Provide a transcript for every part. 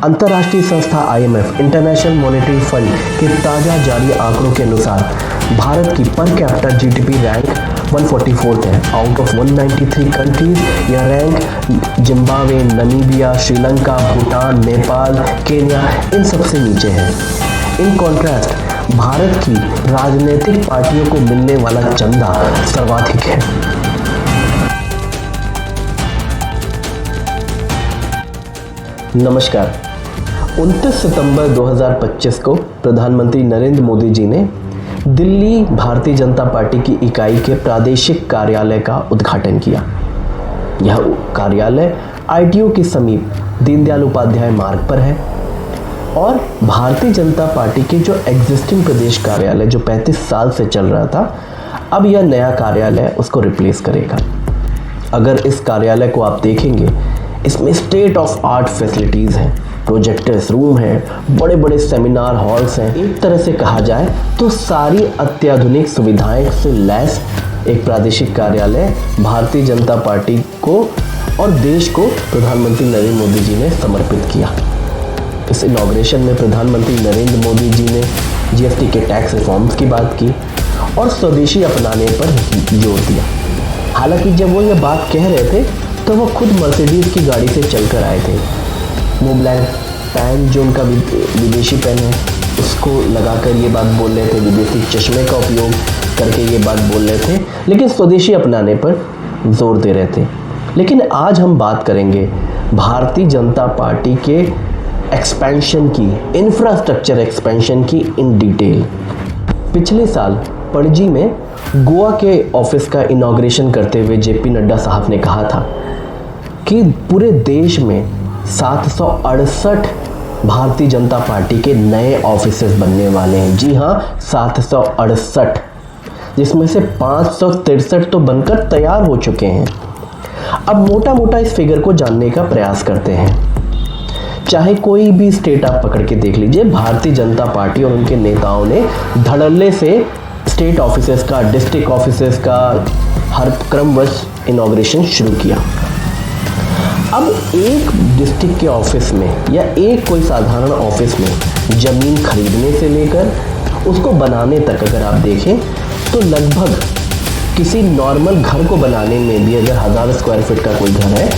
अंतर्राष्ट्रीय संस्था IMF, international monetary fund के ताज़ा जारी आंकड़ों के अनुसार भारत की पर कैपिटा GDP रैंक 144 है आउट ऑफ 193 कंट्रीज। यह rank Zimbabwe, Namibia, Sri Lanka, Bhutan, Nepal, Kenya इन सबसे नीचे है। इन कॉन्ट्रास्ट भारत की राजनीतिक पार्टियों को मिलने वाला चंदा सर्वाधिक है। नमस्कार। 29 सितंबर 2025 को प्रधानमंत्री नरेंद्र मोदी जी ने दिल्ली भारतीय जनता पार्टी की इकाई के प्रादेशिक कार्यालय का उद्घाटन किया। यह कार्यालय ITO के समीप दीनदयाल उपाध्याय मार्ग पर है और भारतीय जनता पार्टी के जो एग्जिस्टिंग प्रदेश कार्यालय जो 35 साल से चल रहा था, अब यह नया कार्यालय उसको रिप्लेस करेगा। अगर इस कार्यालय को आप देखेंगे, इसमें स्टेट ऑफ आर्ट फैसिलिटीज़ हैं, प्रोजेक्टर्स रूम हैं, बड़े बड़े सेमिनार हॉल्स हैं। एक तरह से कहा जाए तो सारी अत्याधुनिक सुविधाएं से लैस एक प्रादेशिक कार्यालय भारतीय जनता पार्टी को और देश को प्रधानमंत्री नरेंद्र मोदी जी ने समर्पित किया। इस इनॉग्रेशन में प्रधानमंत्री नरेंद्र मोदी जी ने GST के टैक्स रिफॉर्म्स की बात की और स्वदेशी अपनाने पर जोर दिया। हालांकि जब वो ये बात कह रहे थे तो वो खुद मर्सिडीज़ की गाड़ी से चलकर आए थे। मोब्लैंक पेन जो उनका विदेशी पेन है उसको लगाकर ये बात बोल रहे थे, विदेशी चश्मे का उपयोग करके ये बात बोल रहे थे, लेकिन स्वदेशी अपनाने पर जोर दे रहे थे। लेकिन आज हम बात करेंगे भारतीय जनता पार्टी के एक्सपेंशन की, इंफ्रास्ट्रक्चर एक्सपेंशन की इन डिटेल। पिछले साल पणजी में गोवा के ऑफिस का इनॉग्रेशन करते हुए JP नड्डा साहब ने कहा था कि पूरे देश में 768 भारतीय जनता पार्टी के नए ऑफिसेस बनने वाले हैं। जी हाँ, 768, जिसमें से 563 तो बनकर तैयार हो चुके हैं। अब मोटा मोटा इस फिगर को जानने का प्रयास करते हैं। चाहे कोई भी स्टेट आप पकड़ के देख लीजिए, भारतीय जनता पार्टी और उनके नेताओं ने धड़ल्ले से स्टेट ऑफिसेस का, डिस्ट्रिक्ट ऑफिसेस का हर क्रमवश इनॉग्रेशन शुरू किया। अब एक डिस्ट्रिक्ट के ऑफिस में या एक कोई साधारण ऑफिस में ज़मीन खरीदने से लेकर उसको बनाने तक अगर आप देखें तो लगभग किसी नॉर्मल घर को बनाने में भी अगर 1000 स्क्वायर फीट का कोई घर है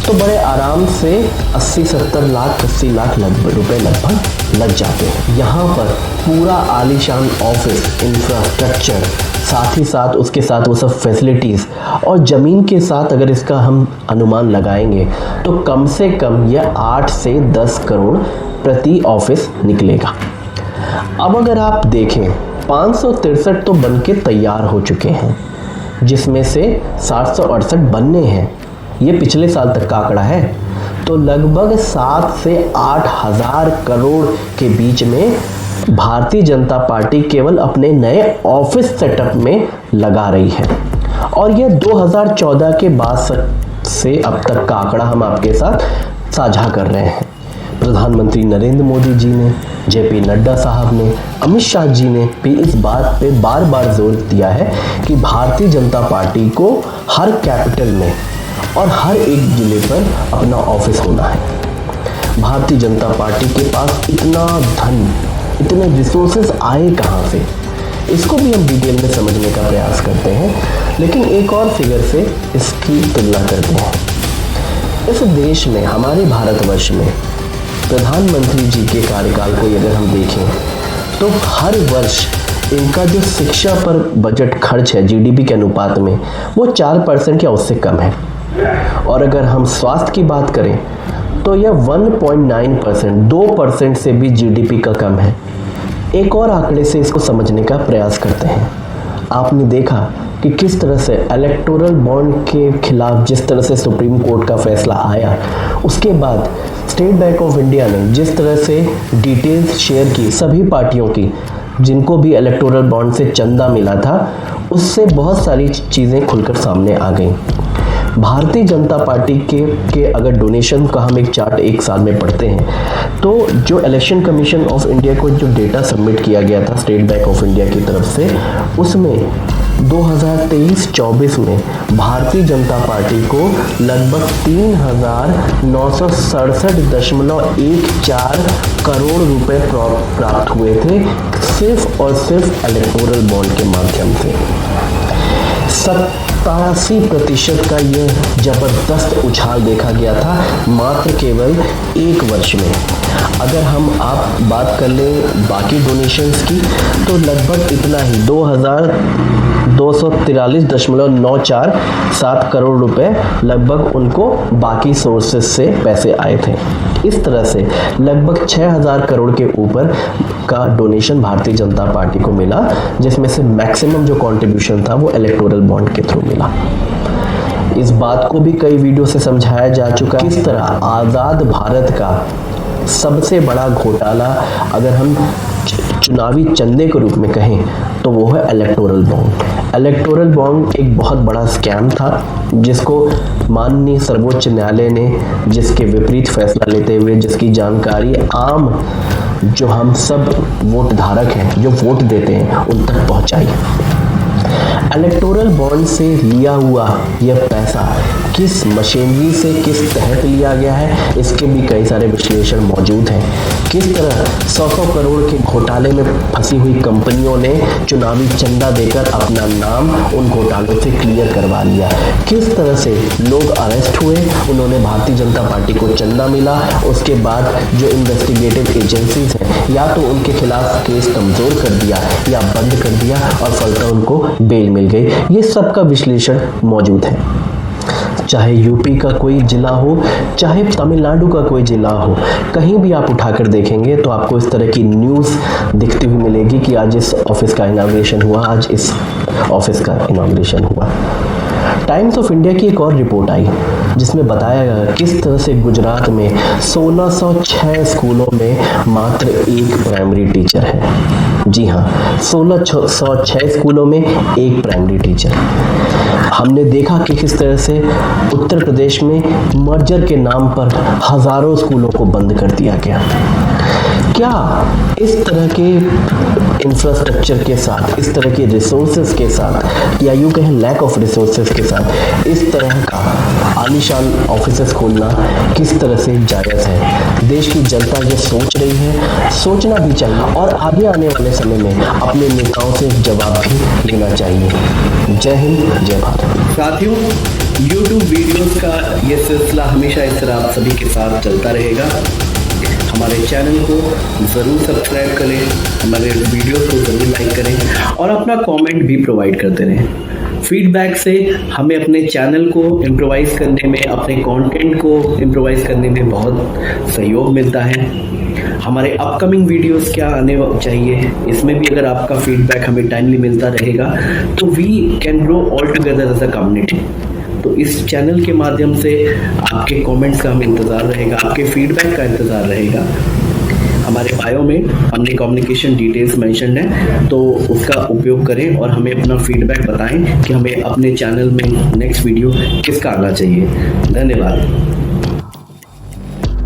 तो बड़े आराम से 80-70 लाख 80 लाख रुपए लगभग लग जाते हैं। यहाँ पर पूरा आलीशान ऑफिस, इंफ्रास्ट्रक्चर, साथ ही साथ उसके साथ वो सब फैसिलिटीज़ और ज़मीन के साथ अगर इसका हम अनुमान लगाएंगे तो कम से कम यह 8 से 10 करोड़ प्रति ऑफिस निकलेगा। अब अगर आप देखें 563 तो बन के तैयार हो चुके हैं, जिसमें से 768 बनने हैं। ये पिछले साल तक का आंकड़ा है। तो लगभग 7 से 8 हज़ार करोड़ के बीच में भारतीय जनता पार्टी केवल अपने नए ऑफिस सेटअप में लगा रही है। और यह 2014 के बाद से अब तक का आंकड़ा हम आपके साथ साझा कर रहे हैं। प्रधानमंत्री नरेंद्र मोदी जी ने, JP नड्डा साहब ने, अमित शाह जी ने भी इस बात पे बार बार जोर दिया है कि भारतीय जनता पार्टी को हर कैपिटल में और हर एक जिले पर अपना ऑफिस होना है। भारतीय जनता पार्टी के पास इतना धन, इतने रिसोर्सेज आए कहाँ से, इसको भी हम डिटेल में समझने का प्रयास करते हैं। लेकिन एक और फिगर से इसकी तुलना करते हैं। इस देश में, हमारे भारतवर्ष में प्रधानमंत्री जी के कार्यकाल को अगर हम देखें तो हर वर्ष इनका जो शिक्षा पर बजट खर्च है GDP के अनुपात में, वो 4% या उससे कम है। और अगर हम स्वास्थ्य की बात करें तो यह 1.9%, 2% से भी GDP का कम है। एक और आंकड़े से इसको समझने का प्रयास करते हैं। आपने देखा कि किस तरह से इलेक्टोरल बॉन्ड के खिलाफ जिस तरह से सुप्रीम कोर्ट का फैसला आया, उसके बाद स्टेट बैंक ऑफ इंडिया ने जिस तरह से डिटेल्स शेयर की सभी पार्टियों की, जिनको भी इलेक्टोरल बॉन्ड से चंदा मिला था, उससे बहुत सारी चीज़ें खुलकर सामने आ गई। भारतीय जनता पार्टी के अगर डोनेशन का हम एक चार्ट एक साल में पढ़ते हैं तो जो इलेक्शन कमीशन ऑफ इंडिया को जो डेटा सबमिट किया गया था स्टेट बैंक ऑफ इंडिया की तरफ से, उसमें 2023-24 में भारतीय जनता पार्टी को लगभग 3,967.14 करोड़ रुपए प्राप्त हुए थे सिर्फ और सिर्फ इलेक्टोरल बॉन्ड के माध्यम से। 87% का यह जबरदस्त उछाल देखा गया था मात्र केवल एक वर्ष में। अगर हम आप बात कर लें बाकी डोनेशंस की तो लगभग इतना ही 2,243.947 करोड़ रुपए लगभग उनको बाकी सोर्सेस से पैसे आए थे। इस तरह से लगभग 6,000 करोड़ के ऊपर का डोनेशन भारतीय जनता पार्टी को मिला, जिसमें से मैक्सिमम जो कंट्रीब्यूशन था वो इलेक्टोरल बॉन्ड के थ्रू मिला। इस बात को भी कई वीडियो से समझाया जा चुका है किस तरह आज़ाद भारत का सबसे बड़ा घोटाला अगर हम चुनावी चंदे के रूप में कहें तो वो है इलेक्टोरल बॉन्ड। इलेक्टोरल बॉन्ड एक बहुत बड़ा स्कैम था जिसको माननीय सर्वोच्च न्यायालय ने जिसके विपरीत फैसला लेते हुए जिसकी जानकारी आम जो हम सब वोट धारक हैं जो वोट देते हैं उन तक पहुंचाई। इलेक्टोरल बॉन्ड से लिया हुआ यह पैसा किस मशीनरी से किस तहत लिया गया है इसके भी कई सारे विश्लेषण मौजूद हैं। किस तरह 100 करोड़ के घोटाले में फंसी हुई कंपनियों ने चुनावी चंदा देकर अपना नाम उन घोटालों से क्लियर करवा लिया। किस तरह से लोग अरेस्ट हुए, उन्होंने भारतीय जनता पार्टी को चंदा मिला, उसके बाद जो इन्वेस्टिगेटिव एजेंसीज हैं या तो उनके खिलाफ केस कमजोर कर दिया या बंद कर दिया और फलतः उनको बेल मिल गई। ये सब का विश्लेषण मौजूद है। चाहे यूपी का कोई जिला हो, चाहे तमिलनाडु का कोई जिला हो, कहीं भी आप उठाकर देखेंगे तो आपको इस तरह की न्यूज़ दिखती हुई मिलेगी कि आज इस ऑफिस का इनॉग्रेशन हुआ, आज इस ऑफिस का इनॉग्रेशन हुआ। टाइम्स ऑफ इंडिया की एक और रिपोर्ट आई जिसमें बताया गया किस तरह से गुजरात में 1606 स्कूलों में मात्र एक प्राइमरी टीचर है। जी हाँ, 1606 स्कूलों में एक प्राइमरी टीचर। हमने देखा कि किस तरह से उत्तर प्रदेश में मर्जर के नाम पर हजारों स्कूलों को बंद कर दिया गया। क्या इस तरह के इंफ्रास्ट्रक्चर के साथ, इस तरह के रिसोर्सेज के साथ या यूँ कहें लैक ऑफ रिसोर्सेज के साथ इस तरह का आलीशान ऑफिसेस खोलना किस तरह से जायज़ है? देश की जनता ये सोच रही है, सोचना भी चाहिए और आगे आने वाले समय में अपने नेताओं से जवाब भी लेना चाहिए। जय हिंद, जय भारत। साथियों, YouTube वीडियोस का ये सिलसिला हमेशा इस तरह आप सभी के साथ चलता रहेगा। हमारे चैनल को ज़रूर सब्सक्राइब करें, हमारे वीडियो को ज़रूर लाइक करें और अपना कमेंट भी प्रोवाइड करते रहें। फीडबैक से हमें अपने चैनल को इम्प्रोवाइज़ करने में, अपने कंटेंट को इम्प्रोवाइज़ करने में बहुत सहयोग मिलता है। हमारे अपकमिंग वीडियोस क्या आने चाहिए, इसमें भी अगर आपका फीडबैक हमें टाइमली मिलता रहेगा तो we can grow all together as a community. तो इस चैनल के माध्यम से आपके कमेंट्स का हमें इंतज़ार रहेगा, आपके फीडबैक का इंतज़ार रहेगा। हमारे बायो में हमने कम्युनिकेशन डिटेल्स मेंशन है, तो उसका उपयोग करें और हमें अपना फीडबैक बताएं कि हमें अपने चैनल में नेक्स्ट वीडियो किसका आना चाहिए। धन्यवाद।